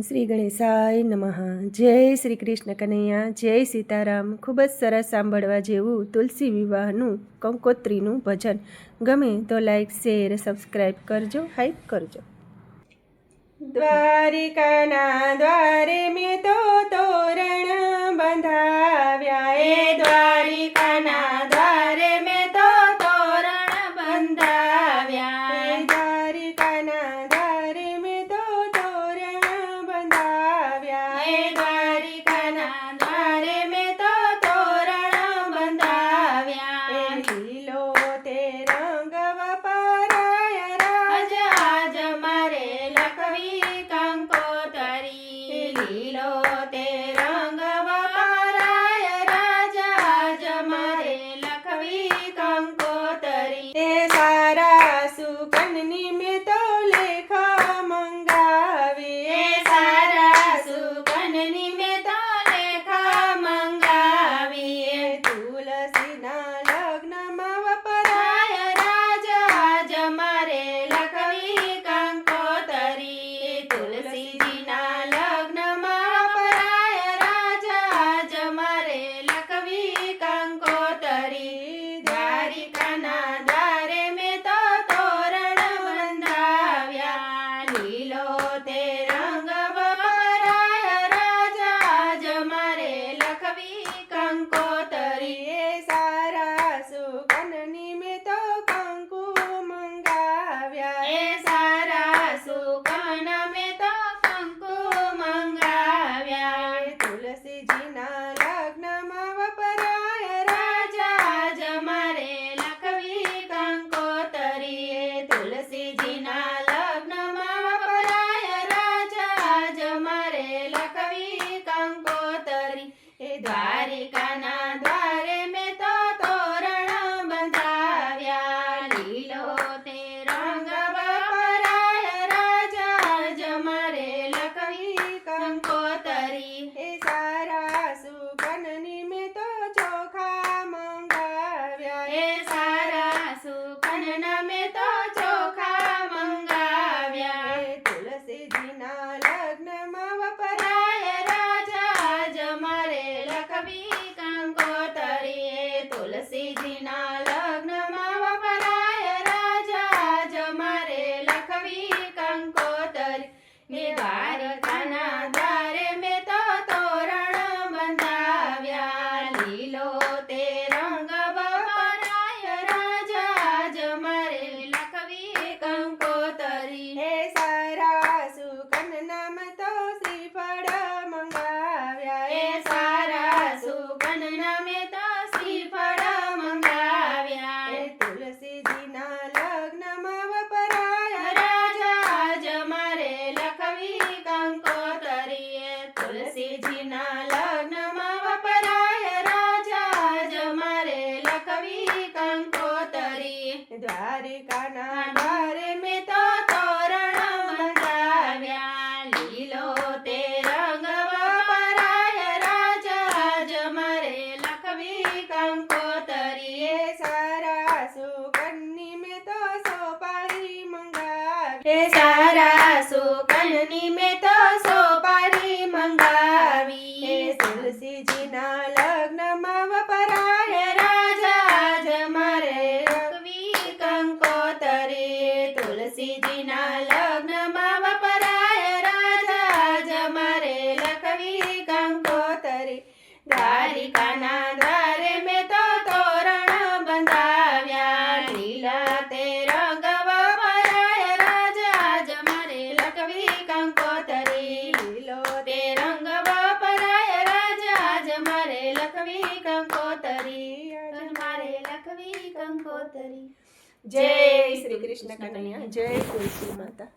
શ્રી ગણેશાય નમઃ. જય શ્રી કૃષ્ણ કનૈયા, જય સીતારામ. ખૂબ જ સરસ સાંભળવા જેવું તુલસી વિવાહનું કંકોત્રીનું ભજન. ગમે તો લાઈક, શેર, સબસ્ક્રાઈબ કરજો, હાઈપ કરજો. દ્વારિકાના દ્વારે મેં તો તોરણ બંધાવ્યા, એ દ્વારિકાના દ્વારે મેં તો તોરણ બંધાવ્યા, એ દ્વારિકાના દ્વારે મેં તો તોરણ બંધાવ્યા, એ દ્વારિકાના દ્વારે મેં તો તોરણ બંધાવ્યા. એ લીલો તે રંગ વપરાય રાજ આજ મારે લખવી કંકોતરી, લીલો તે રંગ વપરાય રાજ આજ મારે લખવી કંકોતરી. તે સારા સુકનની મેં તો લેખ મંગાવી, એ સારા સુકનની મેં તો લેખ મંગાવી. એ તુલસીના લગ્નમાં વપરાય રાજ આજ મારે લખવી કંકોતરી, તુલસીજીના લગ્નમાં વપરાય રાજ આજ મારે લખવી કંકોતરી. દ્વારિકાના દ્વારે મેં તો તોરણ બંધાવ્યા, લીલો તે રંગ વપરાય રાજ આજ મારે લખવી કંકોતરી. એ સારા સુકનની મેં તો કંકુ મંગાવ્યા, એ સારા સુકન મેં તો કંકુ મંગાવ્યા. તુલસીજીના લગ્નમાં વપરાય રાજ આજ મારે લખવી કંકોતરી, તુલસીજીના લગ્નમાં વપરાય રાજ આજ મારે લખવી કંકોતરી. એ દ્વારિકાના દ્વારે મેં તો તોરણ બંધાવ્યા, લીલો તે રંગ વપરાય રાજ આજ મારે લખવી કંકોતરી. એ સારા સુકનની મેં તો ચોખા મંગાવ્યા, એ સારા સુકનના મેં તો ચોખા મંગાવ્યા. એ તુલસીજીના લગ્નમાં વપરાય રાજ આજ મારે લખવી કંકોતરી, તુલસીજીના લગ્નમાં વપરાય રાજ આજ મારે લખવી કંકોતરી. એ દ્વારિકાના દ્વારે મેં તો તોરણ બંધાવ્યા, લીલો તે રંગ વપરાય રાજ આજ મારે લખવી કંકોતરી. એ સારા સુકનના મેં તો શ્રીફળ મંગાવ્યા, એ સારા સુકનના મેં તો શ્રીફળ મંગાવ્યા. એ તુલસીજીના લગ્નમાં વપરાય રાજ આજ મારે લખવી કંકોતરી, તુલસીજીના લગ્નમાં વપરાય રાજ આજ મારે લખવી કંકોતરી. દ્વારિકાના દ્વારે મેં તો તોરણ બંધાવ્યા, લીલો તે રંગ વપરાય રાજ આજ મારે લખવી કંકોતરી. એ સારા સુકનની મેં તો સોપારી મંગાવી, એ સારા સુકનની મેં તો સોપારી મંગાવી. એ તુલસીજીના લગ્નમાં વપરાય રાજ આજ મારે લખવી કંકોતરી, તુલસીજીના લગ્નમાં વપરાય રાજ આજ મારે લખવી કંકોતરી. દ્વારિકાના દ્વારે મેં તો તોરણ બંધાવ્યા, લીલા તે રંગ વપરાય રાજ આજ મારે લખવી કંકોતરી, લીલો તે રંગ વપરાય રાજ આજ મારે લખવી કંકોતરી, મારે લખવી કંકોતરી. જય શ્રી કૃષ્ણ કનૈયા, જય તુલસી માતા.